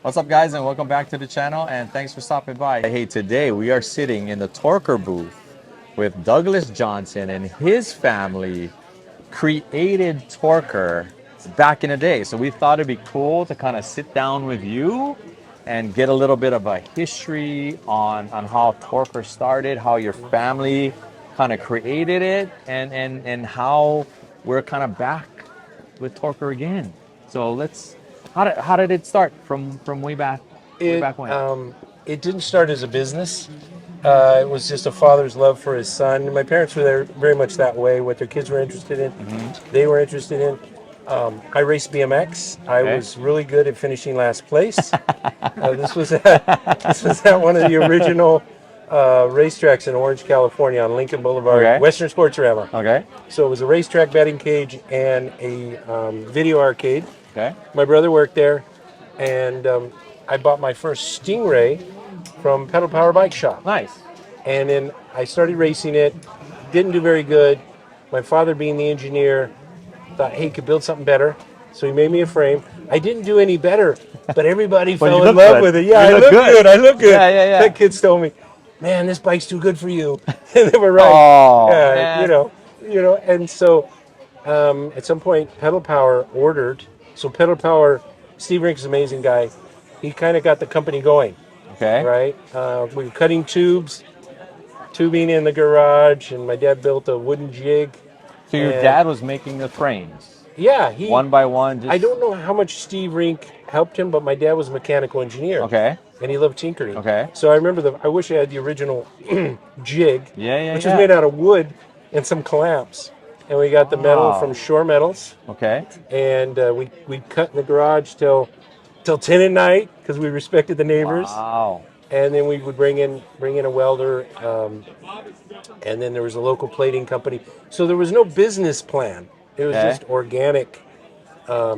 What's up, guys, and welcome back to the channel, and thanks for stopping by. Hey, today we are sitting in the Torker booth with Douglas Johnson, and his family created Torker back in the day. So we thought it'd be cool to kind of sit down with you and get a little bit of a history on how Torker started, how your family kind of created it, and how we're kind of back with Torker again. So how did it start from way It back when? it didn't start as a business. It was just a father's love for his son. My parents were there very much that way. What their kids were interested in, they were interested in. I raced BMX. I Okay. was really good at finishing last place. This was at one of the original racetracks in Orange, California, on Lincoln Boulevard, Okay. Western Sportsorama. Okay. So it was a racetrack, batting cage, and a video arcade. Okay. My brother worked there, and I bought my first Stingray from Pedal Power Bike Shop. Nice. And then I started racing it. Didn't do very good. My father, being the engineer, thought, hey, he could build something better. So he made me a frame. I didn't do any better, but everybody But fell you in look love good. with it. You Yeah, I look look good. good. I look good. Yeah. That kids told me, man, this bike's too good for you. And they were right. Oh, Yeah, man. And so at some point, Pedal Power ordered. So Pedal Power, Steve Rink's an amazing guy. He kind of got the company going, Okay. right? We were cutting tubing in the garage, and my dad built a wooden jig. So your And dad was making the frames yeah, one by one. I Just don't know how much Steve Rink helped him, but my dad was a mechanical engineer. okay. And he loved tinkering. Okay. So I remember I wish I had the original jig, Yeah. which was made out of wood and some clamps. And we got the metal Wow. from Shore Metals, Okay. and we'd cut in the garage till 10 at night because we respected the neighbors. Wow. And then we would bring in a welder, and then there was a local plating company. So there was no business plan. It was Okay. just organic,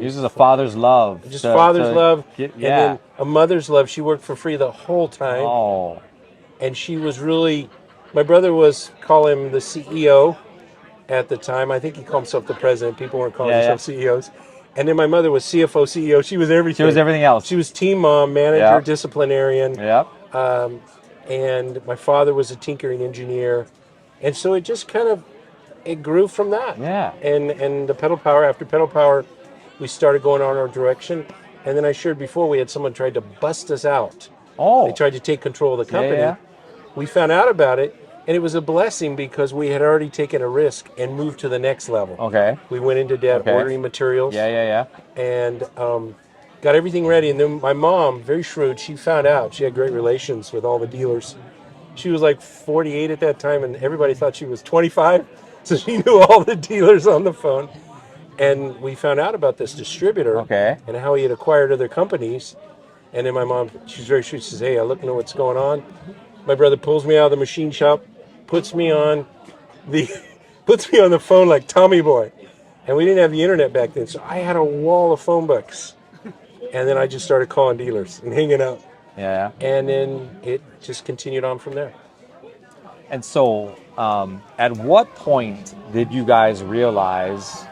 Uses a father's love. just father's love, and Yeah. then a mother's love. She worked for free the whole time, Oh. and she was really. My brother was, call him the CEO at the time. I think he called himself the president. People weren't calling Yeah. themselves CEOs. And then my mother was CFO, CEO. She was She everything. was everything else. She was team mom, manager, Yep. disciplinarian. Yep. And my father was a tinkering engineer, and so it just kind of it grew from that. Yeah. And the Pedal Power, after Pedal Power, we started going on our direction, and then I shared before we had someone tried to bust us out. Oh. They tried to take control of the company. Yeah. We found out about it, and it was a blessing because we had already taken a risk and moved to the next level. Okay. We went into debt, Okay. ordering materials, Yeah. and got everything ready. And then my mom, very shrewd, she found out. She had great relations with all the dealers. She was like 48 at that time, and everybody thought she was 25. So she knew all the dealers on the phone. And we found out about this distributor Okay. and how he had acquired other companies. And then my mom, she's very shrewd. She says, hey, I look to know what's going on. My brother pulls me out of the machine shop, puts me on the puts me on the phone like Tommy Boy. And we didn't have the internet back then, so I had a wall of phone books. And then I just started calling dealers and hanging out. Yeah. And then it just continued on from there. And so, at what point did you guys realize,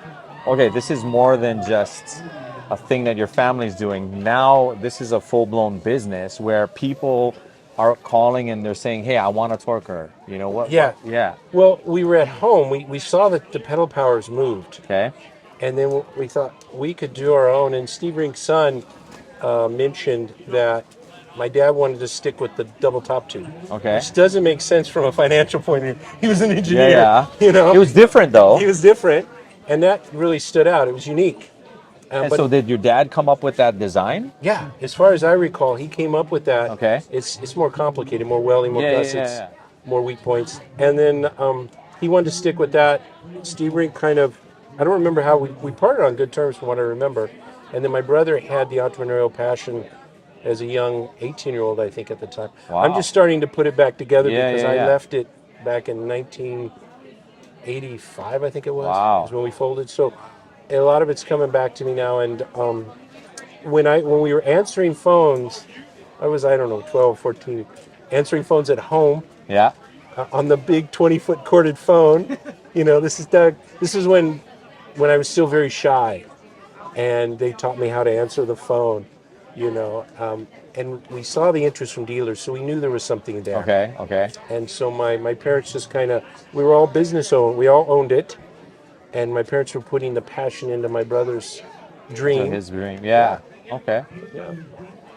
okay, this is more than just a thing that your family's doing? Now, this is a full-blown business where people are calling and they're saying, hey, I want a Torker. You know what? Yeah. Yeah. Well, we were at home. We saw that the pedal powers moved. Okay. And then we thought we could do our own. And Steve Rink's son mentioned that my dad wanted to stick with the double top tube. Okay. Which doesn't make sense from a financial point of view. He was an engineer. Yeah. You know, It was different, though. he was different, and that really stood out. It was unique. And But so, did your dad come up with that design? yeah, as far as I recall, he came up with that. Okay. It's more complicated, more welding, more Yeah. gussets, more weak points. And then he wanted to stick with that. Steve Rink kind of, I don't remember how we parted on good terms from what I remember. And then my brother had the entrepreneurial passion as a young 18-year-old, I think, at the time. Wow. I'm just starting to put it back together Yeah, because yeah, yeah. I left it back in 1985, I think it was. Wow. Is when we folded. So a lot of it's coming back to me now. And when we were answering phones, I don't know, 12, 14, answering phones at home Yeah. on the big 20-foot corded phone. This is Doug. This is when I was still very shy, and they taught me how to answer the phone. you know. And we saw the interest from dealers, so we knew there was something there. Okay, okay. And so my parents just kind of, we were all business owned, we all owned it. And my parents were putting the passion into my brother's So dream. his dream. Yeah. Okay. Yeah.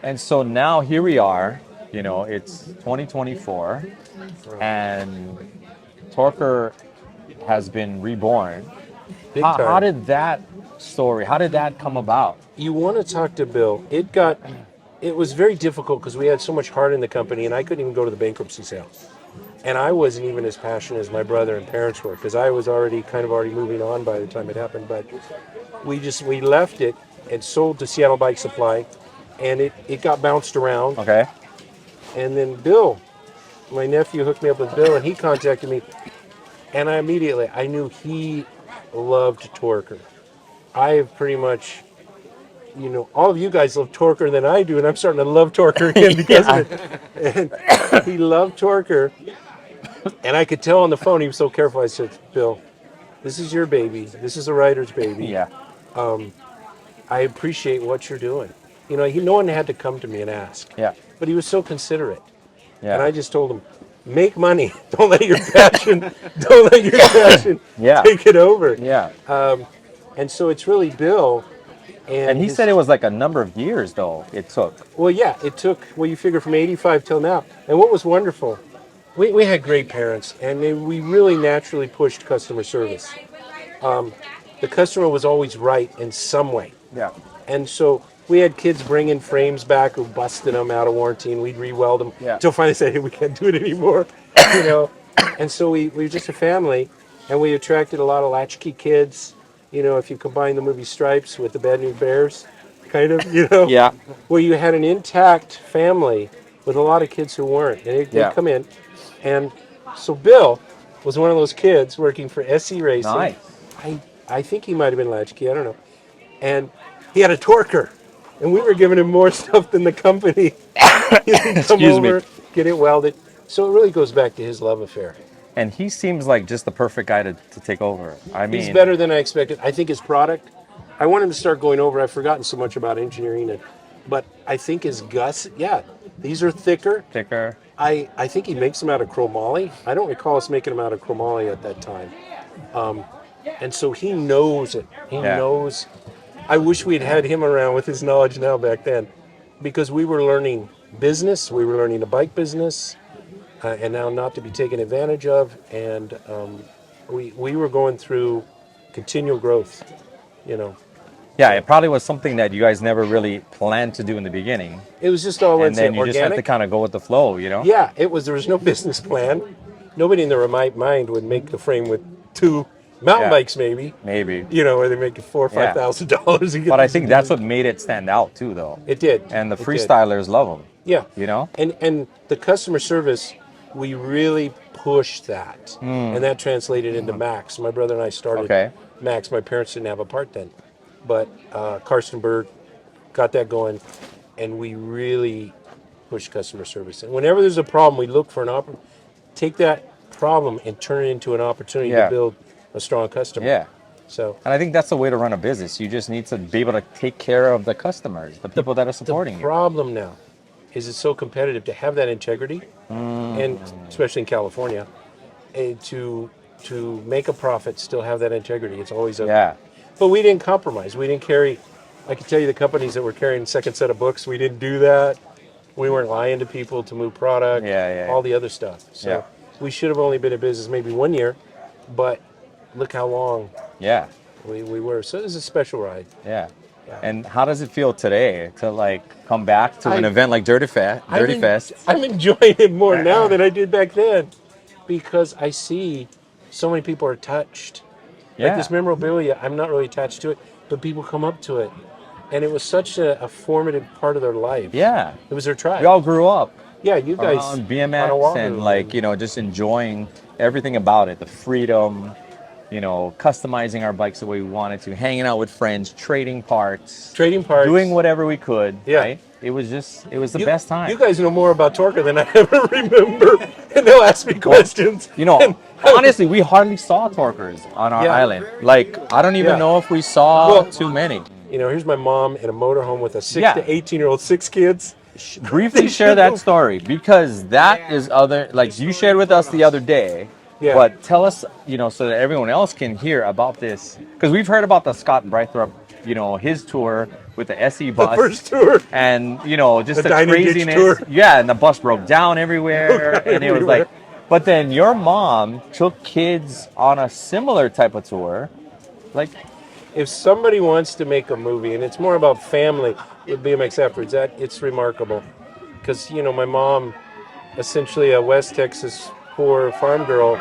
And so now here we are, you know, it's 2024 and Torker has been reborn. Big How time. did that story, how did that come about? You want to talk to Bill. It was very difficult because we had so much heart in the company and I couldn't even go to the bankruptcy sale. And I wasn't even as passionate as my brother and parents were because I was already moving on by the time it happened. But we left it and sold to Seattle Bike Supply, and it got bounced around. Okay. And then Bill, my nephew, hooked me up with Bill, and he contacted me, and I knew he loved Torker. I have pretty much, you know, all of you guys love Torker than I do, and I'm starting to love Torker again because of it. And he loved Torker. And I could tell on the phone he was so careful. I said, Bill, this is your baby. This is a writer's baby. Yeah. I appreciate what you're doing. You know, no one had to come to me and ask. Yeah. But he was so considerate. Yeah. And I just told him, make money. Don't let your passion Yeah. take it over. Yeah. And so it's really Bill. And he said it was like a number of years though it took. Well, yeah, it took, you figure from 85 till now. And what was wonderful, we had great parents, and we really naturally pushed customer service. The customer was always right in some way. Yeah. And so we had kids bringing frames back who busted them out of warranty, and we'd re-weld them Yeah. until finally said, hey, we can't do it anymore, you know. And so we were just a family, and we attracted a lot of latchkey kids. You know, if you combine the movie Stripes with the Bad News Bears, kind of, you know. Yeah. Where you had an intact family with a lot of kids who weren't. And they'd come in. And so Bill was one of those kids working for SC Racing. Nice. I think he might have been latchkey, I don't know. And he had a Torker. And we were giving him more stuff than the company. Excuse me. Get it welded. So it really goes back to his love affair. And he seems like just the perfect guy to take over. I mean, He's better than I expected. I think his product, I want him to start going over. I've forgotten so much about engineering, but I think his guts, these are thicker. thicker. I think he makes them out of chromoly. I don't recall us making them out of chromoly at that time. And so he knows it. He knows. I wish we'd had him around with his knowledge now back then, because we were learning business. We were learning the bike business, and now not to be taken advantage of. And we were going through continual growth, you know. Yeah, it probably was something that you guys never really planned to do in the beginning. It was just all And then you organic. just have to kind of go with the flow, you know? Yeah, there was no business plan. Nobody in their right mind would make the frame with two mountain bikes, maybe. Maybe. You know, where they make $4,000 or $5,000. But I think that's what made it stand out too, though. It did. And the It did. freestylers love them. Yeah. You know? And the customer service, we really pushed that. And that translated into Max. My brother and I started Max. My parents didn't have a part then. But Karsten Berg got that going, and we really pushed customer service. And whenever there's a problem, we look for an opportunity. Take that problem and turn it into an opportunity to build a strong customer. Yeah. So. And I think that's the way to run a business. You just need to be able to take care of the customers, the people that are supporting The you. problem now is it's so competitive to have that integrity, and especially in California, and to make a profit, still have that integrity. It's always a But we didn't compromise. We didn't carry. I can tell you the companies that were carrying second set of books. We didn't do that. We weren't lying to people to move product. All the other stuff. So we should have only been in business maybe 1 year, but look how long. We were. So it was a special ride. And how does it feel today to like come back to an event like DirtyFest? I'm enjoying it more now than I did back then, because I see so many people are touched. Like this memorabilia, I'm not really attached to it, but people come up to it. And it was such a formative part of their life. It was their tribe. We all grew up. You guys on BMX and like, you know, just enjoying everything about it, the freedom, you know, customizing our bikes the way we wanted to, hanging out with friends, trading parts, doing whatever we could. Right? It was the best time. You guys know more about Torker than I ever remember, and they'll ask me questions. You know, honestly, we hardly saw Torkers on our island. Like, I don't even know if we saw too many. You know, here's my mom in a motorhome with a 6 Yeah. to 18-year-old, 6 kids. Briefly share that story, because that is other, like you shared with us the other day. Yeah. But tell us, so that everyone else can hear about this, because we've heard about the Scott Breithaupt, his tour with the SE The bus, first tour. and just The the Dining Ditch craziness. tour. Yeah, and the bus broke down everywhere, Broke down and it was everywhere. like. But then your mom took kids on a similar type of tour, like. If somebody wants to make a movie, and it's more about family with BMX efforts, it's remarkable. Because, my mom, essentially a West Texas poor farm girl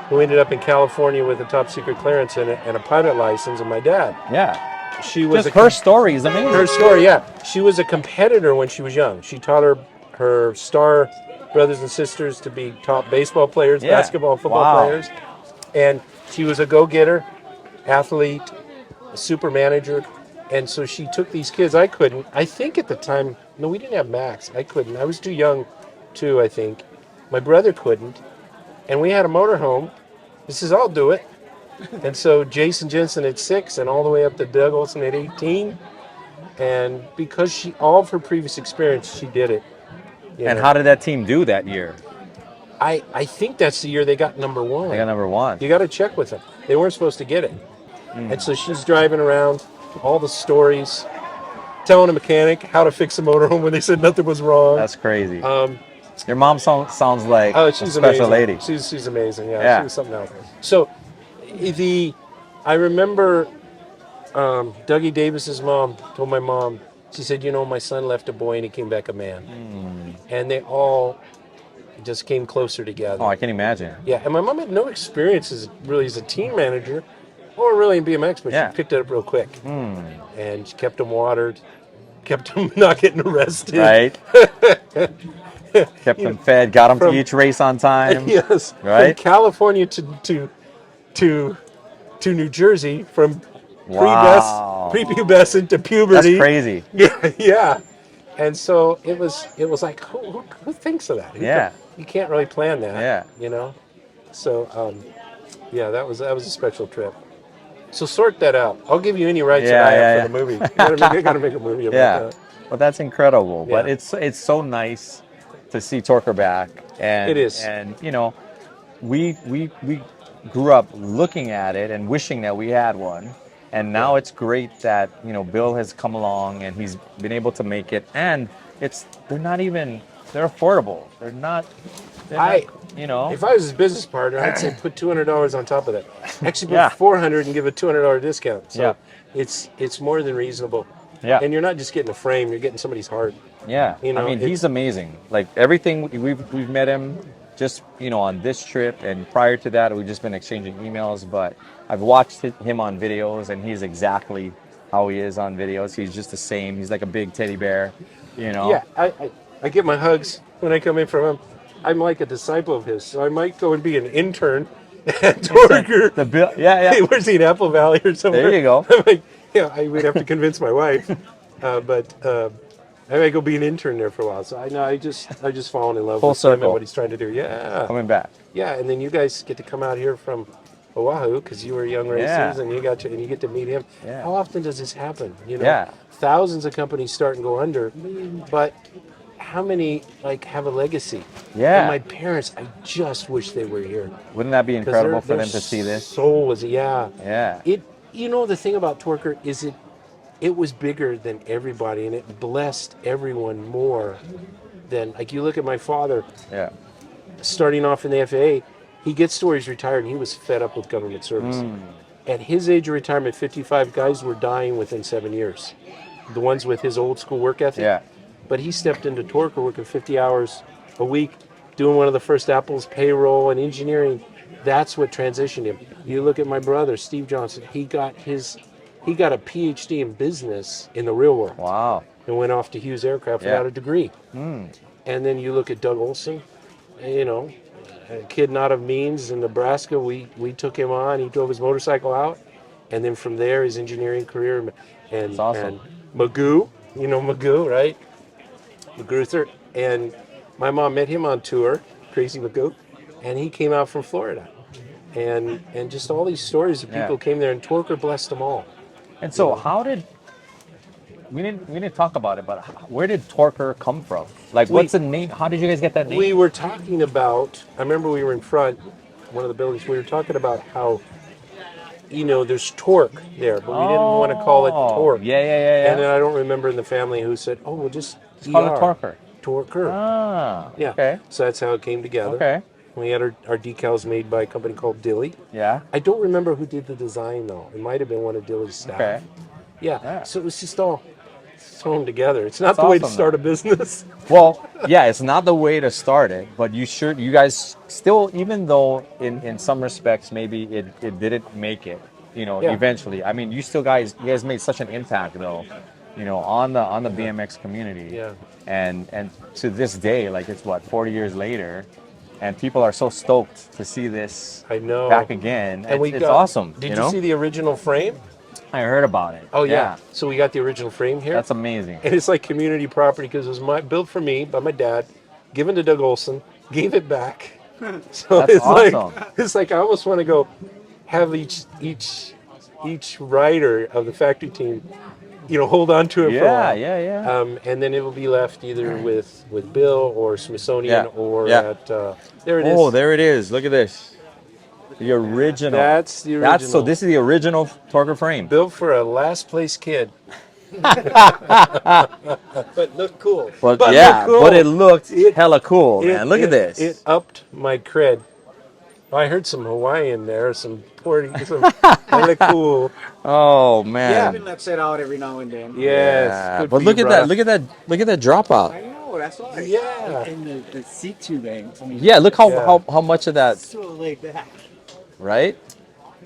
who ended up in California with a top secret clearance and a pilot license, and my dad. Yeah, She was her story is amazing. Her story, yeah. She was a competitor when she was young. She taught her star brothers and sisters to be top baseball players, Yeah. basketball, football players. And she was a go-getter, athlete, a super manager. And so she took these kids. I couldn't. I think at the time, no, we didn't have Max. I couldn't. I was too young, too, I think. My brother couldn't. And we had a motorhome. He says, I'll do it. And so Jason Jensen at 6 and all the way up to Doug Olson at 18. And because all of her previous experience, she did it. And how did that team do that year? I think that's the year they got number 1. They got number 1. You got to check with them. They weren't supposed to get it. And so she's driving around, all the stories, telling a mechanic how to fix a motorhome when they said nothing was wrong. That's crazy. Your mom sounds like she's a special amazing. lady. She's amazing. Yeah, she was something else. So I remember Dougie Davis's mom told my mom, she said, my son left a boy and he came back a man. And they all just came closer together. Oh, I can imagine. Yeah, and my mom had no experience really as a team manager or really in BMX, but she picked it up real quick. And she kept them watered, kept them not getting arrested. Right. Kept them fed, got them to each race on time. Yes. Right. From California to New Jersey, from prepubescent to puberty. That's crazy. Yeah. And so it was like, who thinks of that? You can't really plan that. Yeah. So that was a special trip. So sort that out. I'll give you any rights that I have for the movie. You gotta make a movie about that. Well, that's incredible. Yeah. But it's so nice to see Torker back. And it is. And we grew up looking at it and wishing that we had one. And now it's great that, Bill has come along and he's been able to make it. And they're affordable. They're not, If I was his business partner, I'd say put $200 on top of that. Actually, put $400 and give a $200 discount. So it's more than reasonable. Yeah. And you're not just getting a frame; you're getting somebody's heart. Yeah. He's amazing. Like everything we've met him just on this trip, and prior to that, we've just been exchanging emails. But I've watched him on videos, and he's exactly how he is on videos. He's just the same. He's like a big teddy bear. Yeah. I get my hugs when I come in from him. I'm like a disciple of his, so I might go and be an intern at Torker. Hey, where's he in Apple Valley or somewhere? There you go. I'm like, I would have to convince my wife, but I might go be an intern there for a while. So I just fallen in love with him and what he's trying to do. Yeah, coming back. Yeah, and then you guys get to come out here from Oahu because you were young racers, and you get to meet him. Yeah. How often does this happen? Yeah. Thousands of companies start and go under, but how many have a legacy? Yeah. And my parents, I just wish they were here. Wouldn't that be incredible for them to see this? Soul was Yeah. It. The thing about Torker is it was bigger than everybody, and it blessed everyone more than you look at my father. Yeah. Starting off in the FAA, he gets to where he's retired, and he was fed up with government service. At his age of retirement, 55, guys were dying within 7 years. The ones with his old school work ethic. Yeah. But he stepped into Torker working 50 hours a week, doing one of the first Apple's payroll and engineering. That's what transitioned him. You look at my brother, Steve Johnson. He got a PhD in business in the real world. Wow. And went off to Hughes Aircraft without a degree. And then you look at Doug Olson, a kid not of means in Nebraska. We took him on. He drove his motorcycle out. And then from there, his engineering career. And, That's awesome. And Magoo, Magoo, right? McGruther, and my mom met him on tour, Crazy Magoo, and he came out from Florida, and just all these stories of people came there, and Torker blessed them all. And so, how did we didn't talk about it, but where did Torker come from? Like, We- what's the name? How did you guys get that name? We were talking about, I remember we were in front, one of the buildings, we were talking about how, there's torque there, but we didn't want to call it torque. Yeah, yeah, yeah, And yeah. then I don't remember in the family who said, oh, we'll just Call it ER. Torker. Torker. Ah, Yeah. okay, So that's how it came together. okay, We had our decals made by a company called Dilly. yeah, I don't remember who did the design though. It might have been one of Dilly's staff. okay. Yeah. Yeah. So it was just all thrown together. It's not That's the way to awesome, start a business. Well, yeah, it's not the way to start it, but you guys still, even though in some respects maybe it didn't make it, Yeah. eventually. I mean, you guys made such an impact though, on the BMX community. Yeah. And to this day, like it's what, 40 years later, and people are so stoked to see this I know. back again. And It's awesome. Did you see the original frame? I heard about it. Oh yeah. So we got the original frame here. That's amazing. And it's like community property because it was built for me by my dad, given to Doug Olson, gave it back. So That's awesome. it's like I almost want to go have each rider of the factory team, hold on to it for a Yeah, while. yeah, yeah. And then it will be left either with Bill or Smithsonian Yeah, or yeah. at there it is. Oh, there it is. Look at this. The original. That's the original. So this is the original Torker frame. Built for a last place kid. But look cool. But But yeah, look cool. but it looked It- hella cool, man. Look at this. It upped my cred. I heard some Hawaiian there, some really cool. Oh Yeah. man. Even lets it out every now and then. Yes. Yeah. good But for look you, at that. brother. Look at that dropout. I know, that's why. Yeah. And the seat tubing. I mean, Yeah, look Yeah. how much of that, so laid back. right?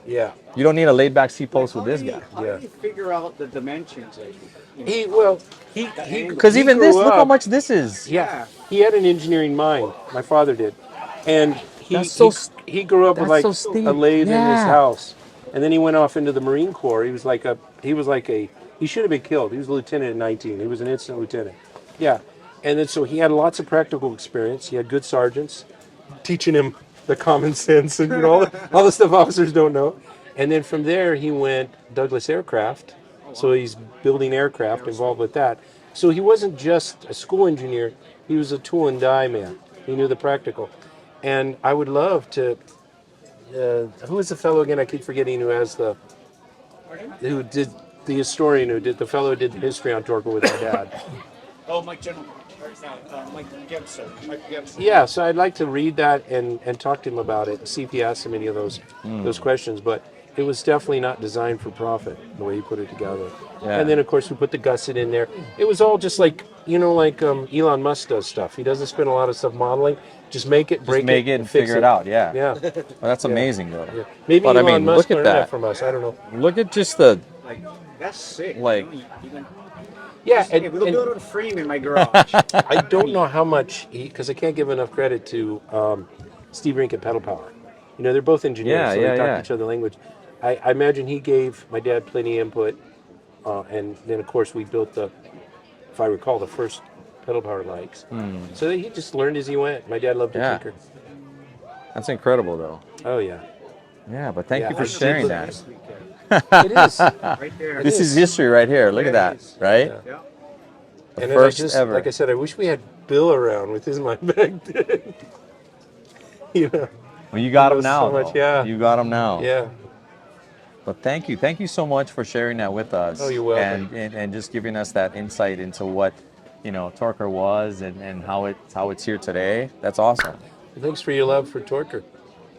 Yeah. You don't need a laid back seat post with this guy. How Yeah. do you figure out the dimensions? He Because even grew this, look how up- much this is. Yeah, he had an engineering mind. My father did, and That's so he grew up with that's like so steep. a lathe in his Yeah. house, and then he went off into the Marine Corps. He should have been killed. He was a lieutenant at 19. He was an instant lieutenant. Yeah, and then so he had lots of practical experience. He had good sergeants teaching him the common sense and all the stuff officers don't know. And then from there he went Douglas Aircraft. So he's building aircraft, involved with that. So he wasn't just a school engineer, he was a tool and die man. He knew the practical. And I would love to, who is the fellow again? I keep forgetting who did the historian the fellow who did the history on Torker with my dad. Oh, Mike General. Mike Gibson. Yeah, so I'd like to read that and talk to him about it and see if he asked him any of those questions. But it was definitely not designed for profit, the way he put it together. Yeah. And then, of course, we put the gusset in there. It was all just like, Elon Musk does stuff. He doesn't spend a lot of stuff modeling. Just make it, break Just make it and and fix figure it out. Yeah. Yeah. Well, that's amazing though. Yeah. Maybe But, I Elon mean, Musk look at learned that. from us. I don't know. Look at just the Like, that's sick. Like- Yeah, Hey, we'll and build a frame in my garage. I don't know how much because I can't give enough credit to Steve Rink and Pedal Power. They're both engineers, Yeah, so yeah, they talk yeah. each other language. I imagine he gave my dad plenty of input, and then of course we built if I recall, the first Pedal Power likes. So he just learned as he went. My dad loved to Yeah. tinker. that's incredible though. Oh yeah, Yeah, but thank Yeah, you for I sharing did that. This weekend. it is. Right there. This is. is history right here. Look at Yeah, that, it is. right? Yeah. Yeah. The And first then ever. like I said, I wish we had Bill around with his mind back then. Well, you got He them knows now. so much, though. yeah. You got them now. Yeah. But thank you so much for sharing that with us. Oh, you're welcome. And just giving us that insight into what Torker was and how it's here today. That's awesome. Thanks for your love for Torker.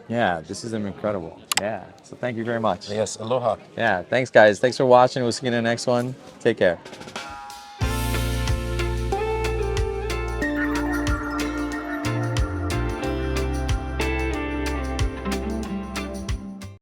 Yeah, this is incredible. Yeah. So thank you very much. Yes, aloha. Yeah. Thanks guys. Thanks for watching. We'll see you in the next one. Take care.